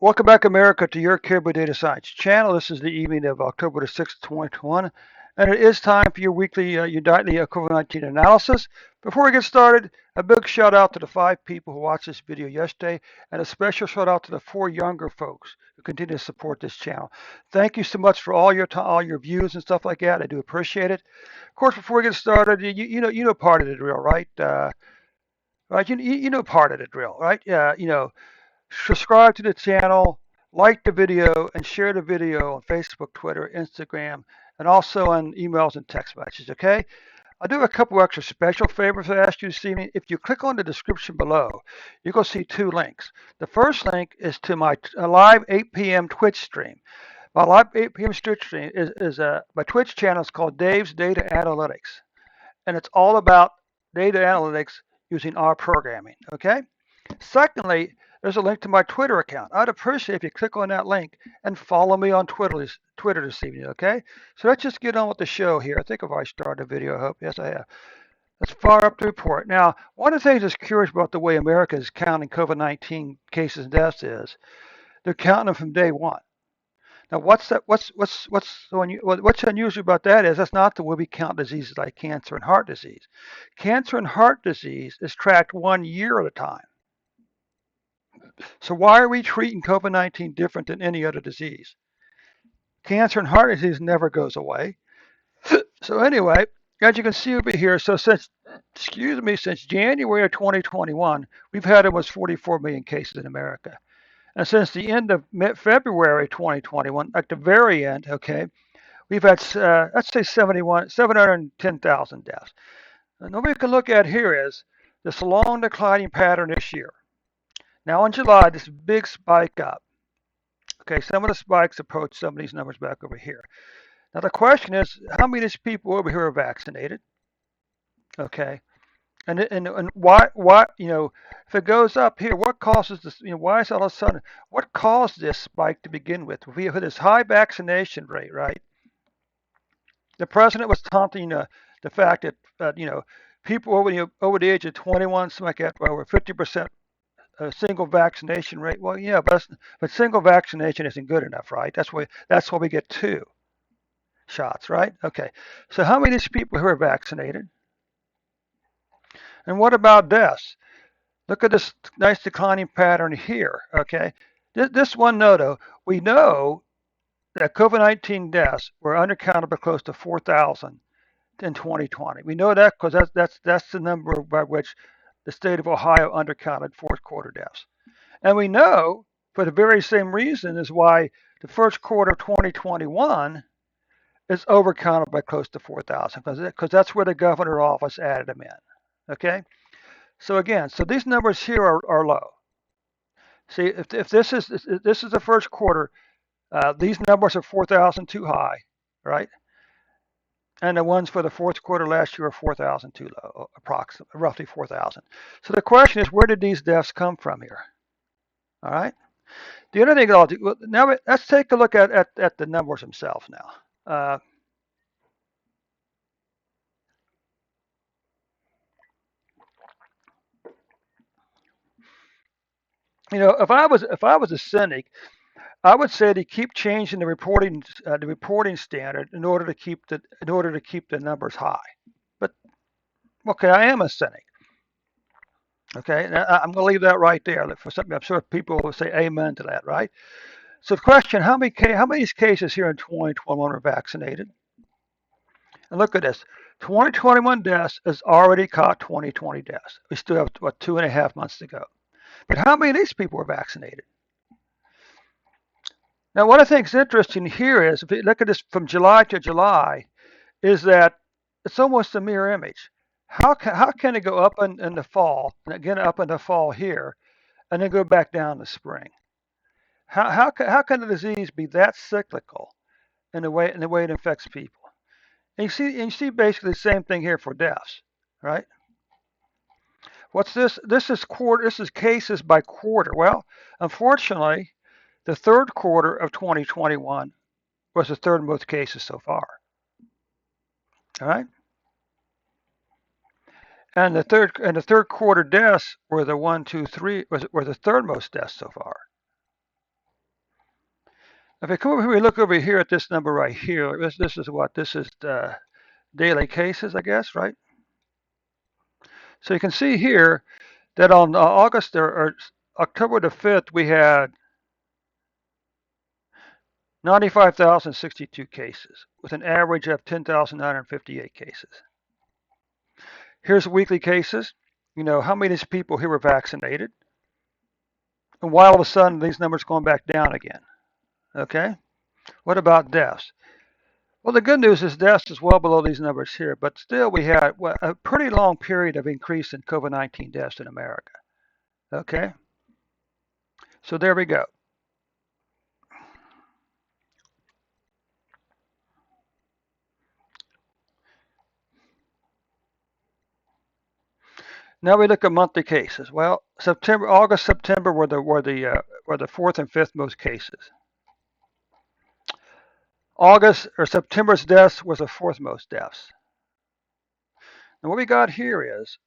Welcome back, America, to your Caribou Data Science channel. This is the evening of October the 6th, 2021, and it is time for your weekly, your nightly COVID-19 analysis. Before we get started, a big shout out to the 5 people who watched this video yesterday, and a special shout out to the 4 younger folks who continue to support this channel. Thank you so much for all your time, all your views and stuff like that. I do appreciate it. Of course, before we get started, you know part of the drill, right? Right, you know part of the drill, right? Subscribe to the channel, like the video, and share the video on Facebook, Twitter, Instagram, and also on emails and text messages, okay? I do a couple extra special favors I ask you to see me. If you click on the description below, you're going to see 2 links. The first link is to my live 8 p.m. Twitch stream. My live 8 p.m. Twitch stream is my Twitch channel is called Dave's Data Analytics, and it's all about data analytics using R programming, okay? Secondly, there's a link to my Twitter account. I'd appreciate if you click on that link and follow me on Twitter this evening, okay? So let's just get on with the show here. I think if I started a video, I hope. Yes, I have. Let's fire up the report. Now, one of the things that's curious about the way America is counting COVID-19 cases and deaths is they're counting them from day one. Now, what's unusual about that is that's not the way we count diseases like cancer and heart disease. Cancer and heart disease is tracked 1 year at a time. So why are we treating COVID-19 different than any other disease? Cancer and heart disease never goes away. So anyway, as you can see over here, so since January of 2021, we've had almost 44 million cases in America. And since the end of February 2021, at the very end, okay, we've had, let's say 710,000 deaths. And what we can look at here is this long declining pattern this year. Now in July, this big spike up. Okay, some of the spikes approach some of these numbers back over here. Now the question is, how many of these people over here are vaccinated? Okay, and why if it goes up here, what causes this? Why is all of a sudden what caused this spike to begin with? If we have this high vaccination rate, right? The president was taunting the fact that people over the age of 21, something like that, over 50% single vaccination rate. Well, yeah, but single vaccination isn't good enough, right? That's why we get 2 shots, right? Okay. So how many of these people who are vaccinated? And what about deaths? Look at this nice declining pattern here. Okay. This one note, though, we know that COVID-19 deaths were undercounted by close to 4,000 in 2020. We know that because that's the number by which the state of Ohio undercounted fourth quarter deaths. And we know for the very same reason is why the first quarter of 2021 is overcounted by close to 4,000 because that's where the governor office added them in. Okay, so again, so these numbers here are low. See, if this is the first quarter, these numbers are 4,000 too high, right? And the ones for the fourth quarter last year are 4,000 too low, approximately roughly 4,000. So the question is, where did these deaths come from here? All right. The other thing I'll do now, let's take a look at the numbers themselves now. If I was a cynic, I would say to keep changing the reporting standard in order to keep the numbers high. But okay, I am a cynic. Okay, I'm going to leave that right there for something. I'm sure people will say amen to that, right? So the question: how many cases here in 2021 are vaccinated? And look at this: 2021 deaths has already caught 2020 deaths. We still have 2.5 months to go. But how many of these people were vaccinated? Now, what I think is interesting here is, if you look at this from July to July, is that it's almost a mirror image. How can it go up in the fall, and again up in the fall here, and then go back down in the spring? How can the disease be that cyclical in the way it affects people? And you see basically the same thing here for deaths, right? What's this? This is quarter. This is cases by quarter. Well, unfortunately, the third quarter of 2021 was the third most cases so far. All right. And the third quarter deaths were the 1, 2, 3 were the third most deaths so far. If we come over here, we look over here at this number right here. This is what? This is daily cases, I guess, right? So you can see here that on August or October the 5th, we had 95,062 cases with an average of 10,958 cases. Here's weekly cases. You know, how many of these people here were vaccinated? And why all of a sudden these numbers going back down again? Okay. What about deaths? Well, the good news is deaths is well below these numbers here, but still we had a pretty long period of increase in COVID-19 deaths in America. Okay. So there we go. Now we look at monthly cases. Well, August, September were the fourth and fifth most cases. August or September's deaths was the fourth most deaths. And what we got here is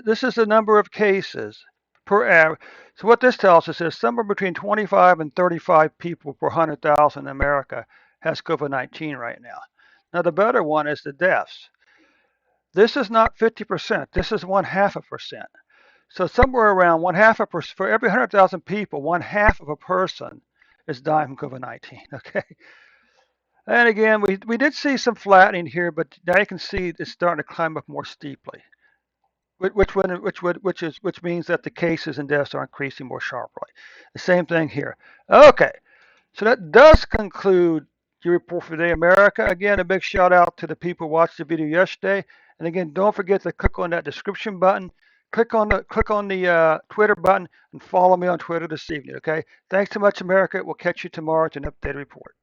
this is the number of cases per average. So what this tells us is somewhere between 25 and 35 people per 100,000 in America has COVID-19 right now. Now the better one is the deaths. This is not 50%. This is 1/2%. So somewhere around 1/2 for every 100,000 people, 1/2 of a person is dying from COVID-19. Okay. And again, we did see some flattening here, but now you can see it's starting to climb up more steeply, which means that the cases and deaths are increasing more sharply. The same thing here. Okay, so that does conclude your report for today, America. Again, a big shout out to the people who watched the video yesterday. And again, don't forget to click on that description button. Click on the Twitter button and follow me on Twitter this evening. Okay. Thanks so much, America. We'll catch you tomorrow to an updated report.